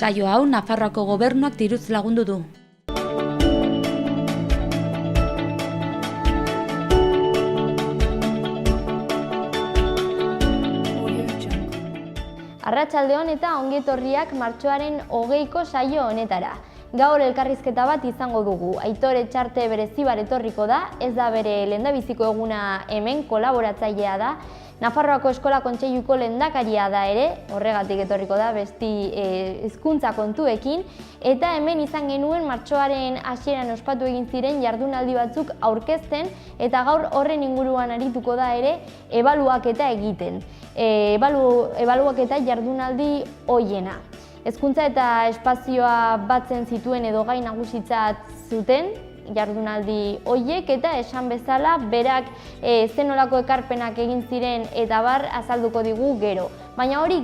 Saio hau Nafarroako gobernuak diruz lagundu du. Arratsaldeon eta ongietorriak martxoaren 20ko saio honetara. Gaur elkarrizketa bat izango dugu. Aitor Etxarte berezi bat etorriko da, ez da bere lehendabiziko eguna hemen, kolaboratzailea da. Nafarroako Eskola Kontseiluko lehendakaria da ere, horregatik etorriko da besti hizkuntza kontuekin, eta hemen izan genuen martxoaren hasieran ospatu egin ziren jardunaldi batzuk aurkezten, eta gaur horren inguruan arituko da ere ebaluaketa egiten. Ebaluaketa jardunaldi hoiena. Hezkuntza eta espazioa batzen zituen edo gai nagusitzat zuten jardunaldi hoiek, eta esan bezala berak zenolako ekarpenak egin ziren eta bar azalduko digu gero. Baina hori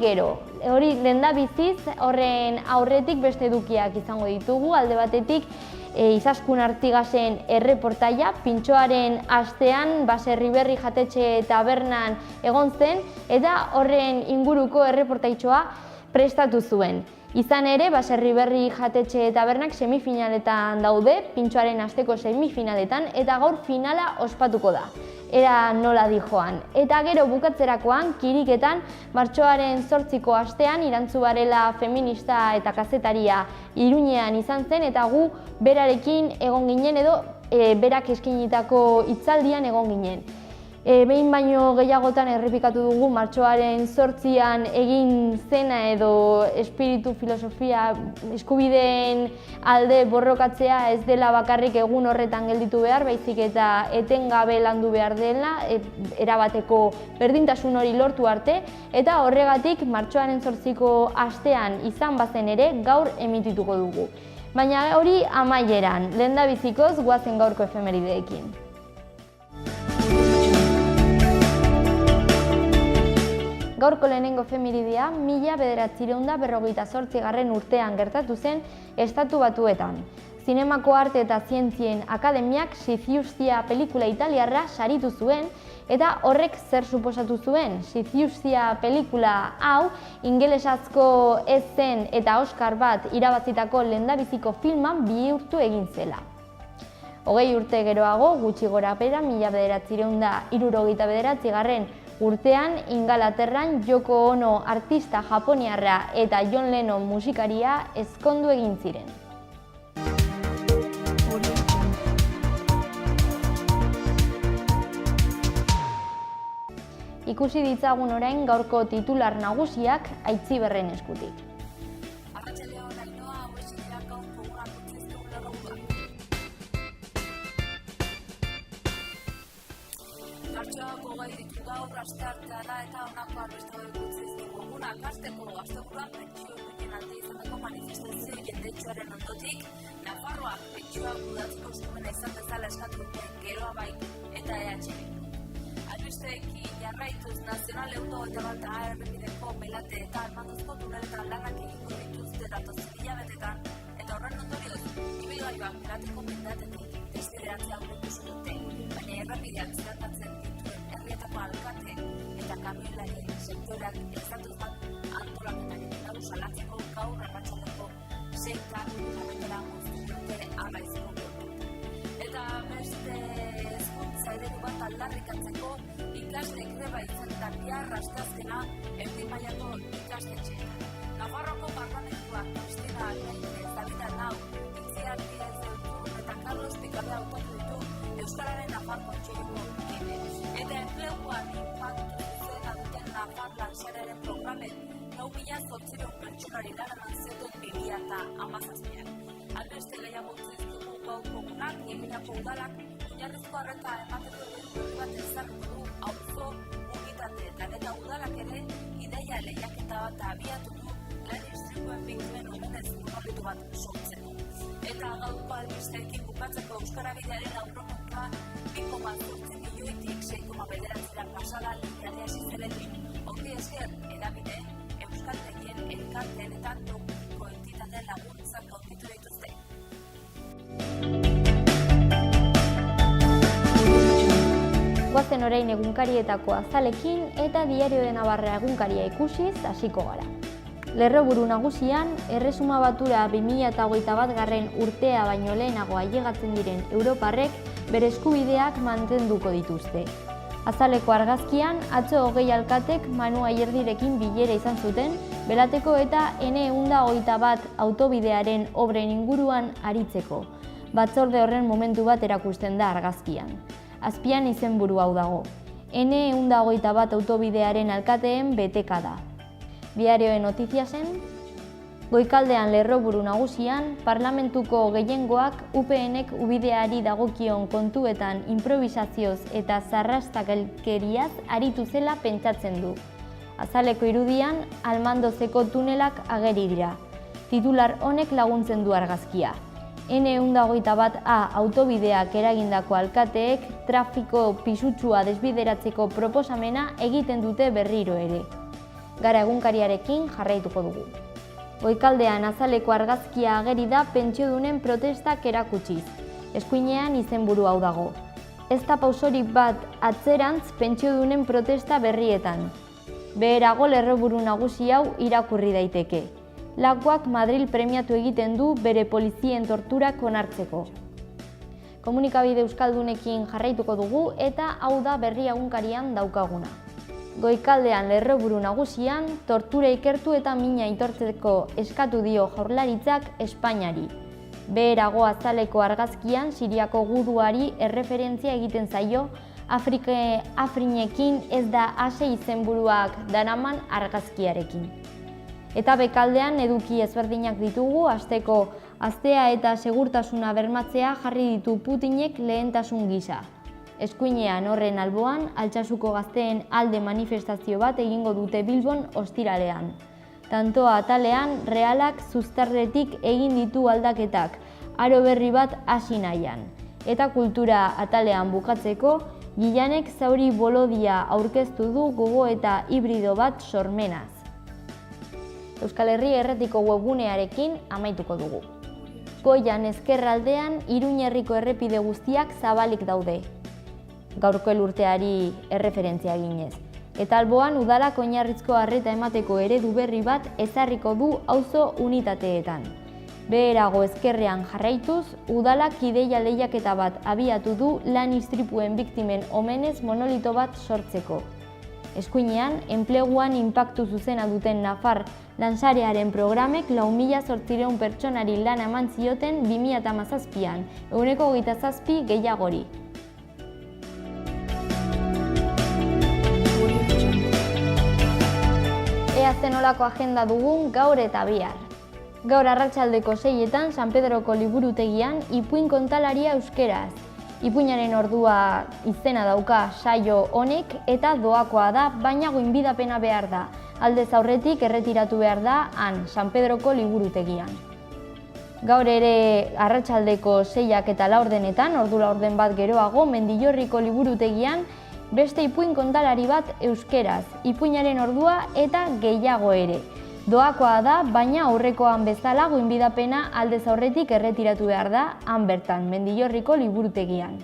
lehendabiziz, horren aurretik beste edukiak izango ditugu. Alde batetik Izaskun Artigasen erreportaia, pintxoaren astean Baserriberri jatetxe tabernan egon zen, eta horren inguruko erreportaitxoa prestatu zuen. Izan ere, Baserriberri jatetxe tabernak semifinaletan daude, pintxoaren asteko semifinaletan, eta gaur finala ospatuko da. Era nola dijoan. Eta gero bukatzerakoan, kiriketan, martxoaren 8ko astean, Irantzu Barela feminista eta kazetaria Iruñean izan zen, eta gu berarekin egon ginen edo berak eskinitako hitzaldian egon ginen. Behin baino gehiagotan errepikatu dugu martxoaren 8an egin zena edo espiritu filosofia eskubideen alde borrokatzea ez dela bakarrik egun horretan gelditu behar, baizik eta etengabe landu behar dela, erabateko berdintasun hori lortu arte, eta horregatik martxoaren 8ko astean izan bazen ere gaur emitituko dugu. Baina hori amaieran, lehendabizikoz goazen gaurko efemerideekin. Gaurko lehenengo efemeridea 1958 urtean gertatu zen Estatu Batuetan. Zinemako Arte eta Zientzien Akademiak Siciuscia pelikula italiarra saritu zuen, eta horrek zer suposatu zuen. Siciuscia pelikula hau ingelesazko ez zen eta Oscar bat irabazitako lehendabiziko filman bihurtu egin zela. 20 urte geroago, gutxi gorabehera, 1969 urtean, Ingalaterran Yoko Ono artista japoniarra eta John Lennon musikaria ezkondu egin ziren. Ikusi ditzagun orain gaurko titular nagusiak Aitziberren eskutik. Martxoako gai ditu gaur asteartea da eta honako albiste utzi dizkigu egunak. Hasteko asteburuan pentsio duinen alde izandako manifestazio jendetsuaren ondotik, Nafarroak pentsioa udatzeko eskumena izan bezala eskatu duten Geroa Bai eta EH Bildu. Albisteekin jarraituz, Nazional 121 errepideko melate eta armanduzko tuneletan lanak egingo dituzte datozen hilabetetan, eta horren ondorioz, ibilgailuak melateko mendatetik desbideratzea aurreikusi dute, baina errepideak zeratatzen dituen herrietako alkate eta kamioilari sektoreak ezatuz bat antolaketaren dago salatzeko gaur arratsaldeko 6 kilometera moztu dute Arraizko portuan. Eta beste hezkuntza eredu bat aldarrikatzeko ikasle greba izan eta bihar asteazkena erdi mailako ikastetxeetan. Nafarroako Parlamentuak Cristina Arnainez, David Arnau, Itziar Díaz eta Carlos Picabe hautatu ditu Euskararen Nafar Kontseiluko kide. Eta enpleguan inpaktu zuzena duten Nafar Lansarearen programen 9.800 pertsonari lan eman zioten 2017an. Albeste gehiago utzi ditugu gaurko egunak, Eginako udalak oinarrizko arreta emateko eredu bat ezarriko du auzo, unitateetan, eta udalak ere ideia lehiaketa bat abiatu du lan istripuen biktuen omenez mugarritu bat sortzeko. Eta gaurko albisteekin bukatzeko Euskarabidearen aurrekontua 2,8 milioitik 6,9 pasada lehialea hasi zeletik. Ongi esker edabide, euskaltegien, elkarteen eta tokiko entitateen laguntzak aurkitu dituzte. Goazen orain egunkarietako azalekin eta Diario de Navarra egunkaria ikusiz hasiko gara. Lerroburu nagusian, Erresuma Batura 2021 urtea baino lehenago ailegatzen diren europarrek bere eskubideak mantenduko dituzte. Azaleko argazkian, atzo 20 alkatek Manu Ayerdirekin bilera izan zuten, Belateko eta N121 autobidearen obren inguruan aritzeko. Batzorde horren momentu bat erakusten da argazkian. Azpian izenburu hau dago. N121 autobidearen alkateen beteka da. Diarioen notiziasen, Goikaldean Lerroburu nagusian, parlamentuko gehiengoak UPNek ubideari dagokion kontuetan improvisazioz eta zarrastakelkeriaz aritu zela pentsatzen du. Azaleko irudian, Almandozeko tunelak ageri dira. Titular honek laguntzen du argazkia. N121A autobideak eragindako alkateek trafiko pisutsua desbideratzeko proposamena egiten dute berriro ere. Gara egunkariarekin jarraituko dugu. Goikaldean azaleko argazkia ageri da pentsiodunen protestak erakutsiz. Eskuinean izenburu hau dago. Ez da pausorik bat atzerantz pentsiodunen protesta berrietan. Beherago Lerroburu nagusi hau irakurri daiteke. Lakuak Madril premiatu egiten du bere polizien torturak onartzeko. Komunikabide euskaldunekin jarraituko dugu eta hau da berri egunkarian daukaguna. Goikaldean Lerroburu nagusian, tortura ikertu eta mina aitortzeko eskatu dio Jaurlaritzak Espainiari. Beherago azaleko argazkian Siriako guduari erreferentzia egiten zaio, Afrinekin ez da ase izenburuak daraman argazkiarekin. Eta bekaldean eduki ezberdinak ditugu, asteko astea eta segurtasuna bermatzea jarri ditu Putinek lehentasun gisa. Eskuinean horren alboan, Altsasuko gazteen alde manifestazio bat egingo dute Bilbon ostiralean. Tantoa atalean, Realak zuztarretik egin ditu aldaketak, aro berri bat hasi nahian. Eta kultura atalean bukatzeko, Gilanek zauri bolodia aurkeztu du gogo eta hibrido bat sormenaz. Euskal Herri Erretiko webgunearekin amaituko dugu. Goian ezkerraldean, Iruñerriko errepide guztiak zabalik daude. Gaurko elurteari erreferentzia eginez. Eta alboan udalak oinarrizko arreta emateko eredu berri bat ezarriko du auzo unitateetan. Beherago ezkerrean jarraituz, udalak ideia lehiaketa bat abiatu du lan istripuen biktimen omenez monolito bat sortzeko. Eskuinean, enpleguan inpaktu zuzena duten Nafar lansarearen programek 4.800 pertsonari lana eman zioten 2017an, 27 gehiagori. Ea zenolako agenda dugun gaur eta bihar. Gaur arratsaldeko 6etan San Pedroko liburutegian Ipuin kontalaria euskeraz. Ipuinaren ordua izena dauka saio honek eta doakoa da, baina gonbidapena behar da. Aldez aurretik erretiratu behar da han San Pedroko liburutegian. Gaur ere arratsaldeko 6ak eta 4 ordu 4 bat geroago, Mendillorriko liburutegian beste ipuin kontalari bat euskeraz, ipuinaren ordua eta gehiago ere. Doakoa da, baina aurrekoan bezala gonbidapena aldez aurretik erretiratu behar da han bertan, Mendillorriko liburutegian.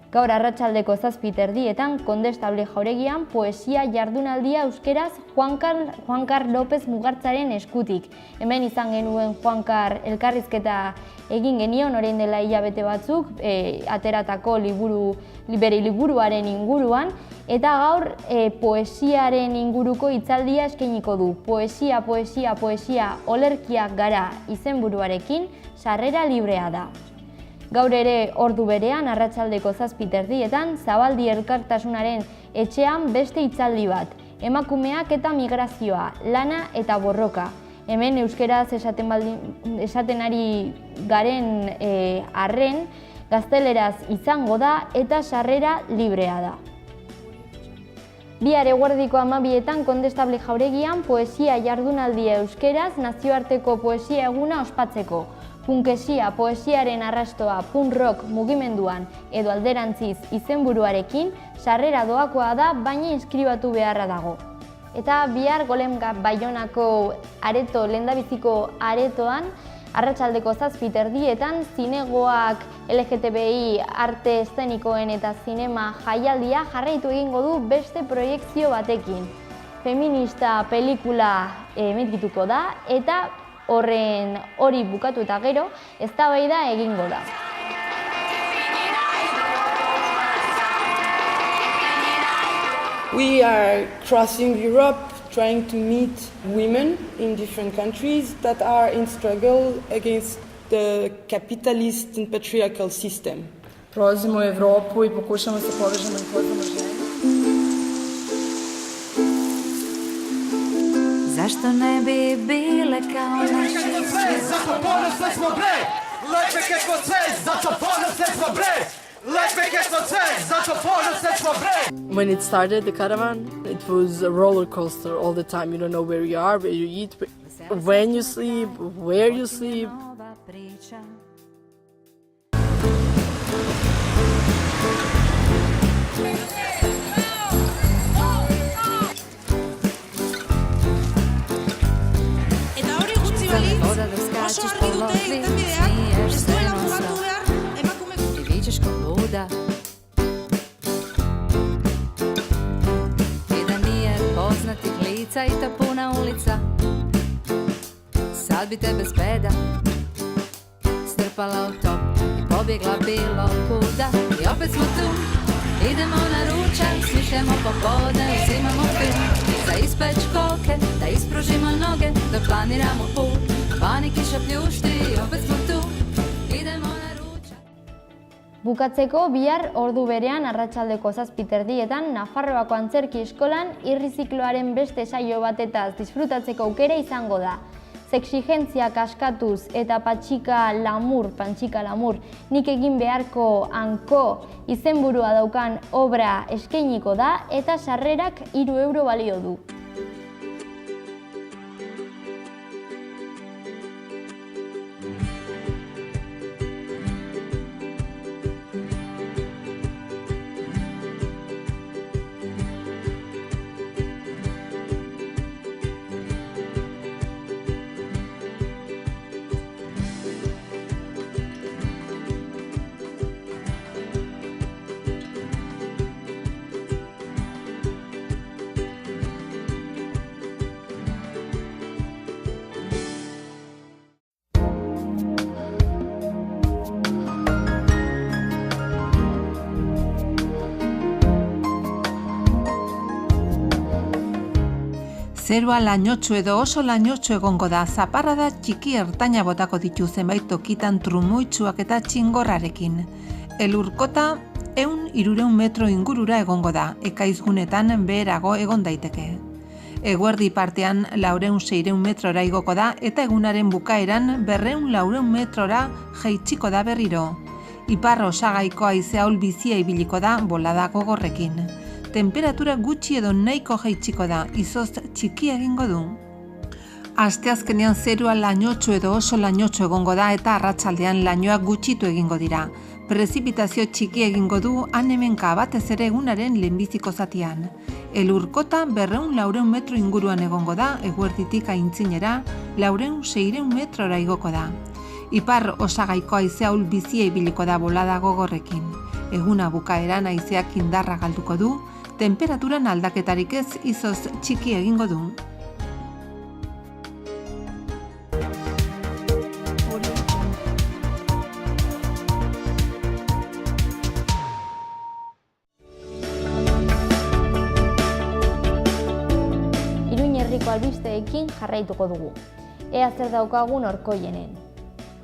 Gaur arratsaldeko 7:30 Kondestable Jauregian poesia jardunaldia euskeraz Juankar López Mugartzaren eskutik. Hemen izan genuen Juankar elkarrizketa egin genion orain dela hilabete batzuk, ateratako bere liburuaren inguruan, eta gaur poesiaren inguruko hitzaldia eskainiko du. Poesia, poesia, poesia, olerkiak gara izenburuarekin, sarrera librea da. Gaur ere ordu berean, arratsaldeko 7:30 Zabaldi Elkartasunaren etxean beste hitzaldi bat. Emakumeak eta migrazioa, lana eta borroka. Hemen euskeraz esaten ari garen arren, gazteleraz izango da eta sarrera librea da. Bihar eguerdiko 12etan Kondestable Jauregian poesia jardunaldia euskeraz nazioarteko poesia eguna ospatzeko. Punkesia, poesiaren arrastoa, punk rock mugimenduan edo alderantziz izenburuarekin sarrera doakoa da, baina inskribatu beharra dago. Eta bihar Golem Baionako areto, lehendabiziko aretoan, arratsaldeko 7:30 zinegoak LGTBI arte eszenikoen eta zinema jaialdia jarraitu egingo du beste proiekzio batekin. Feminista pelikula emitituko da eta hori bukatu eta gero eztabaida egingo da. We are crossing Europe, trying to meet women in different countries that are in struggle against the capitalist and patriarchal system. Prolazimo Evropu i pokušamo se povežemo i upoznamo žene. Zašto ne bi bile kao naši svi? Zato ponosne smo bre, lepe smo sve, zato ponosne smo bre, lepe smo sve, zato ponosne smo bre. When it started, the caravan, it was a roller coaster all the time. You don't know where you are, where you eat, when you sleep, where you sleep. Oso argi dute irtenbideak, ez duela mugatu behar emakume... I vidiš ko luda. I da nije poznatih lica i ta puna ulica. Sad bi te bez peda strpala u top i pobjegla bilo kuda. I opet smo tu, idemo na ručak, smišljamo popodne, uzimamo film. Za ispeć koke, da ispružimo noge, da planiramo put. Pani kiša pljušti, opet smo tu, idemo na ručak. Bukatzeko bihar ordu berean arratsaldeko 7:30 Nafarroako Antzerki Eskolan irrizikloaren beste saio batetaz disfrutatzeko aukera izango da. Sexigentziak askatuz eta pantxika lamur, nik egin beharko hanko izenburua daukan obra eskainiko da eta sarrerak 3 euro balio du. Zerua lainotsu edo oso lainotsu egongo da, zaparrada txiki ertaina botako ditu zenbait tokitan trumuitsuak eta txingorrarekin. Elurkota 100-300 metro ingurura egongo da, ekaizgunetan beherago egon daiteke. Eguerdi partean 400-600 metrora igoko da eta egunaren bukaeran 200-400 metrora jaitsiko da berriro. Ipar osagaiko haize ahul bizia ibiliko da bolada gogorrekin. Temperatura gutxi edo nahiko jaitsiko da, izotz txiki egingo du. Asteazkenean zerua lainotsu edo oso lainotsu egongo da eta arratsaldean lainoak gutxitu egingo dira. Prezipitazio txiki egingo du han-hemenka batez ere egunaren lehenbiziko zatian. Elurkota 200-400 metro inguruan egongo da, eguerditik aintzinera 400-600 metrora igoko da. Ipar osagaiko haize ahul bizia ibiliko da bolada gogorrekin. Eguna bukaeran haizeak indarra galduko du, temperaturan aldaketarik ez izotz txiki egingo du. Iruin herriko albisteekin jarraituko dugu. Ea zer daukagun Orkoienen.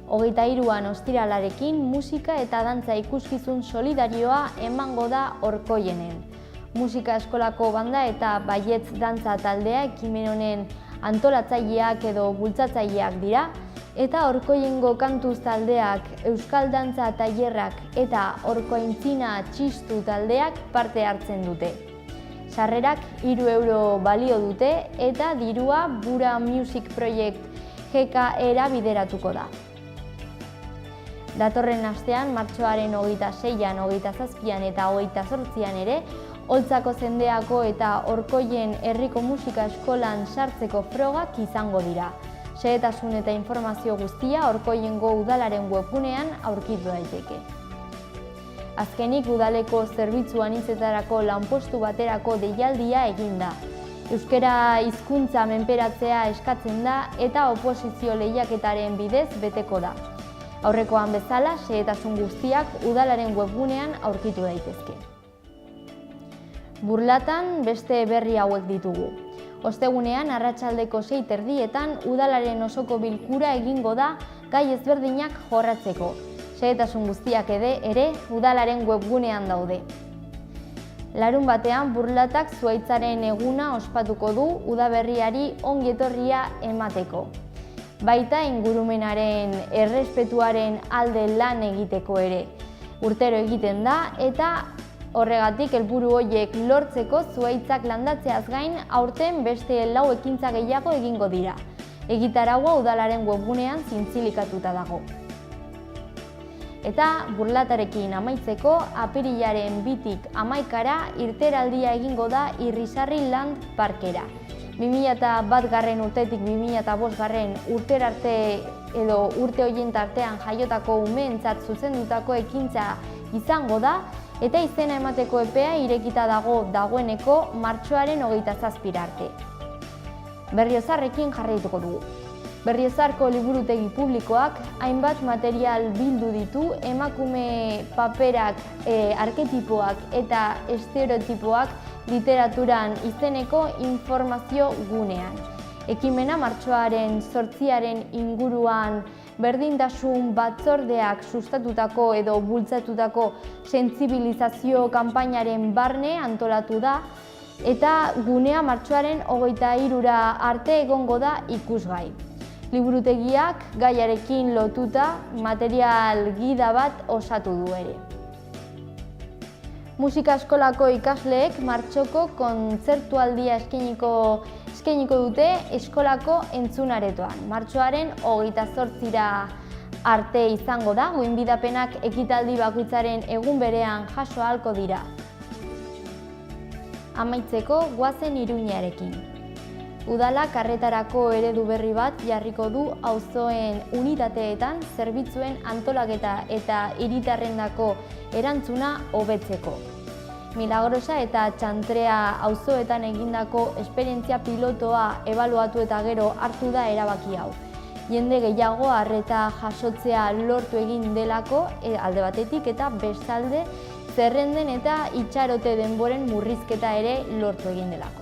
23an ostiralarekin musika eta dantza ikuskizun solidarioa emango da Orkoienen. Musika eskolako banda eta baietz dantza taldea ekimen honen antolatzaileak edo bultzatzaileak dira, eta Orkoiengo kantuz taldeak, euskal dantza tailerrak eta Orkointzina txistu taldeak parte hartzen dute. Sarrerak 3 euro balio dute eta dirua Bura Music Project GKera bideratuko da. Datorren astean, martxoaren 26an, 27an eta 28an ere, Oltzako Zendeako eta Orkoien herriko musika eskolan sartzeko frogak izango dira. Xehetasun eta informazio guztia Orkoiengo udalaren webgunean aurkitu daiteke. Azkenik udaleko zerbitzu anitzetarako lanpostu baterako deialdia egin da. Euskara hizkuntza menperatzea eskatzen da eta oposizio lehiaketaren bidez beteko da. Aurrekoan bezala, xehetasun guztiak udalaren webgunean aurkitu daitezke. Burlatan beste berri hauek ditugu. Ostegunean arratsaldeko 6:30 udalaren osoko bilkura egingo da gai ezberdinak jorratzeko. Xehetasun guztiak ere udalaren webgunean daude. Larunbatean Burlatak zuhaitzaren eguna ospatuko du udaberriari ongi etorria emateko. Baita ingurumenaren errespetuaren alde lan egiteko ere. Urtero egiten da eta horregatik helburu horiek lortzeko zuhaitzak landatzeaz gain aurten beste 4 ekintza gehiago egingo dira. Egitaraua udalaren webgunean zintzilikatuta dago. Eta Burlatarekin amaitzeko, apirilaren 2tik 11 irteraldia egingo da Irrisarri Land Parkera. 2001 urtetik 2005 urterarte edo urte horien tartean jaiotako umeentzat zuzendutako ekintza izango da eta izena emateko epea irekita dagoeneko martxoaren 27 arte. Berriozarrekin jarraituko dugu. Berriozarko liburutegi publikoak hainbat material bildu ditu emakume paperak, arketipoak eta estereotipoak literaturan izeneko informazio gunean. Ekimena martxoaren 8 inguruan berdintasun batzordeak sustatutako edo bultzatutako sentsibilizazio kanpainaren barne antolatu da eta gunea martxoaren 23 arte egongo da ikusgai. Liburutegiak gaiarekin lotuta material gida bat osatu du ere. Musika eskolako ikasleek martxoko kontzertualdia eskainiko dute eskolako entzunaretoan. Martxoaren 28 arte izango da, gonbidapenak ekitaldi bakoitzaren egun berean jaso ahalko dira. Amaitzeko goazen Iruñarekin. Udalak arretarako eredu berri bat jarriko du auzoen unitateetan zerbitzuen antolaketa eta hiritarrendako erantzuna hobetzeko. Milagrosa eta Txantrea auzoetan egindako esperientzia pilotoa ebaluatu eta gero hartu da erabaki hau. Jende gehiago arreta jasotzea lortu egin delako alde batetik eta bestalde zerrenden eta itxarote denboren murrizketa ere lortu egin delako.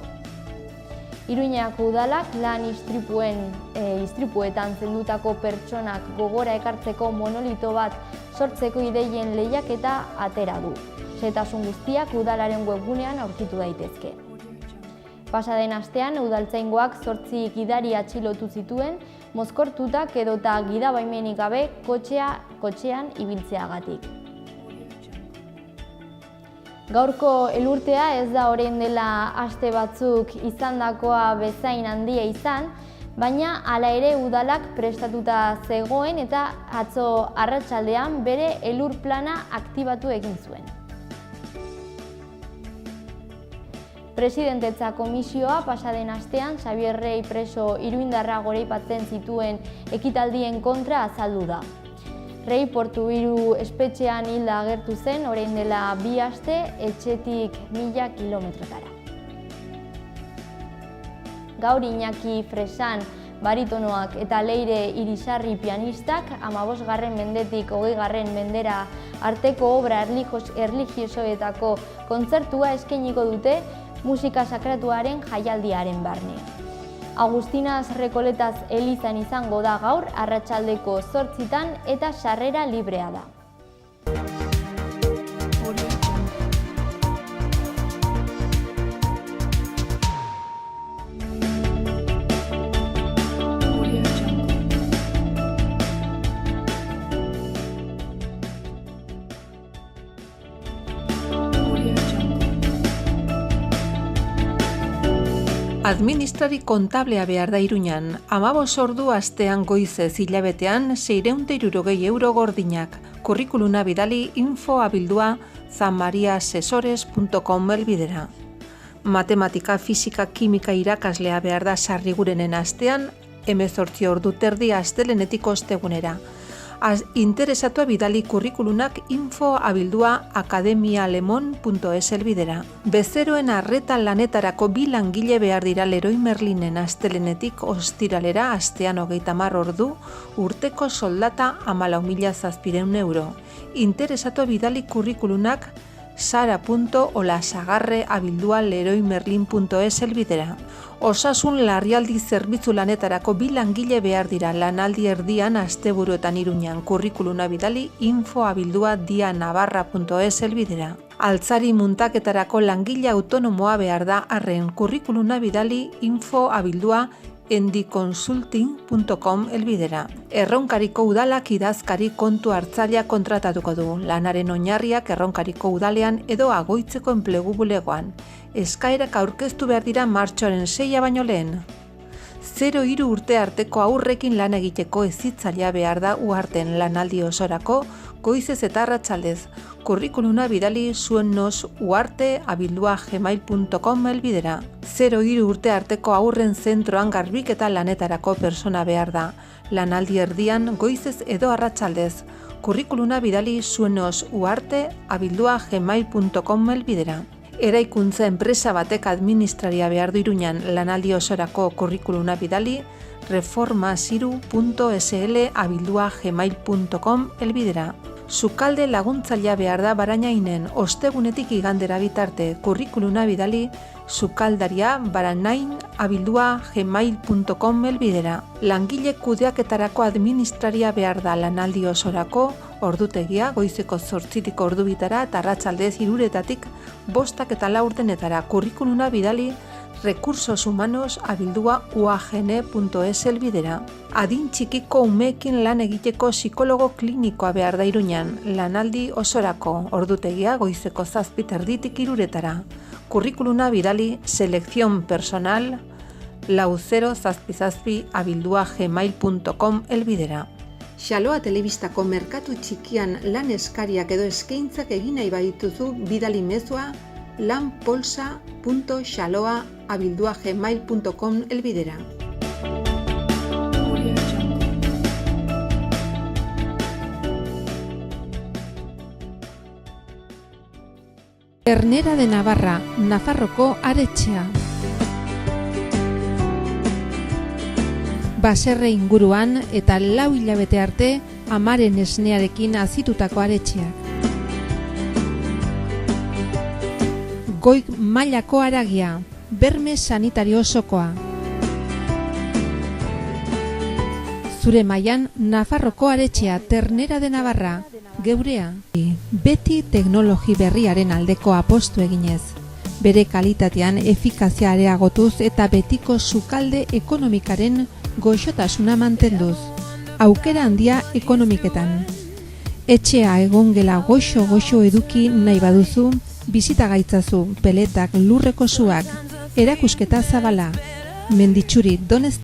Iruñako udalak lan istripuetan zendutako pertsonak gogora ekartzeko monolito bat sortzeko ideien lehiaketa atera du. Xehetasun guztiak udalaren webgunean aurkitu daitezke. Pasaden astean udaltzaingoak 8 gidari atxilotu zituen, mozkortutak edota gidabaimenik gabe kotxean ibiltzeagatik. Gaurko elurtea ez da orain dela aste batzuk izandakoa bezain handia izan, baina hala ere udalak prestatuta zegoen eta atzo arratsaldean bere elur plana aktibatu egin zuen. Presidentetza komisioa pasaden astean Xabier Rey preso iruindarra goraipatzen zituen ekitaldien kontra azaldu da. Rey Portu 3 espetxean hilda agertu zen orain dela 2 aste etxetik 1000 kilometrotara. Gaur Iñaki Fresan baritonoak eta Leire Irisarri pianistak 15. mendetik 20. mendera arteko obra erlijiosoetako kontzertua eskainiko dute musika sakratuaren jaialdiaren barne. Agustinas Rekoletaz elizan izango da gaur arratsaldeko 8 eta sarrera librea da. Administrari kontablea behar da Iruñan, 15 ordu astean goizez hilabetean 660 euro gordinak. Kurrikuluna bidali info@bildua zamariasesores.com helbidera. Matematika, fisika, kimika irakaslea behar da Sarrigurenen astean 18 ordu terdi astelenetik ostegunera. Interesatua bidali kurrikulunak info@akademialemon.es helbidera. Bezeroen arreta lanetarako 2 langile behar dira Leroy Merlinen astelenetik ostiralera astean 30 ordu, urteko soldata 14.700 euro. Interesatua bidali kurrikulunak sara.olasagarre@leroymerlin.es helbidera. Osasun larrialdi zerbitzu lanetarako 2 langile behar dira lanaldi erdian asteburuetan Iruñan. Kurrikuluna bidali info@dianavarra.es helbidera. Altzari muntaketarako langile autonomoa behar da arren. Kurrikuluna bidali info@endiconsulting.com helbidera. Erronkariko udalak idazkari kontu hartzailea kontratatuko du. Lanaren oinarriak Erronkariko udalean edo Agoitzeko enplegu bulegoan. Eskaerak aurkeztu behar dira martxoaren 6 baino lehen. 0-3 urte arteko aurrekin lan egiteko hezitzailea behar da Uharten lanaldi osorako goizez eta arratsaldez. Kurrikuluna bidali zuennosuarte@gmail.com helbidera. 0-3 urte arteko aurren zentroan garbiketa lanetarako persona behar da. Lanaldi erdian goizez edo arratsaldez. Kurrikuluna bidali zuennosuarte@gmail.com helbidera. Eraikuntza enpresa batek administraria behar du Iruñan lanaldi osorako kurrikuluna bidali reformasiru.sl@gmail.com helbidera. Sukalde laguntzailea behar da Barainainen ostegunetik igandera bitarte. Kurrikuluna bidali sukaldaria@baranain@gmail.com helbidera. Langile kudeaketarako administraria behar da lanaldi osorako ordutegia goizeko 8 ordu bitara eta arratsaldez 3 5:04 Kurrikuluna bidali recursosumanos@uagn.es helbidera. Adin txikiko umeekin lan egiteko psikologo klinikoa behar da Iruñan, lanaldi osorako ordutegia goizeko 7:30 3:00. Kurrikuluna bidali selección personal 4077@gmail.com helbidera. Xaloa telebistako merkatu txikian lan eskariak edo eskaintzak egin nahi badituzu bidali mezua lanpolsa.xaloa@gmail.com helbidera. Ternera de Navarra, Nafarroko aretxea. Baserre inguruan eta 4 hilabete arte amaren esnearekin azitutako aretxeak. Goi mailako haragia, berme sanitario osokoa. Zure mailan Nafarroko aretxea, Ternera de Navarra, geurea. Beti teknologi berriaren aldeko apostu eginez. Bere kalitatean efikazia areagotuz eta betiko sukalde ekonomikaren goxotasuna mantenduz. Aukera handia ekonomiketan. Etxea egongela goxo eduki nahi baduzu, bizita gaitzazu, peletak, lurreko suak, erakusketa zabala, Menditxuri, Donez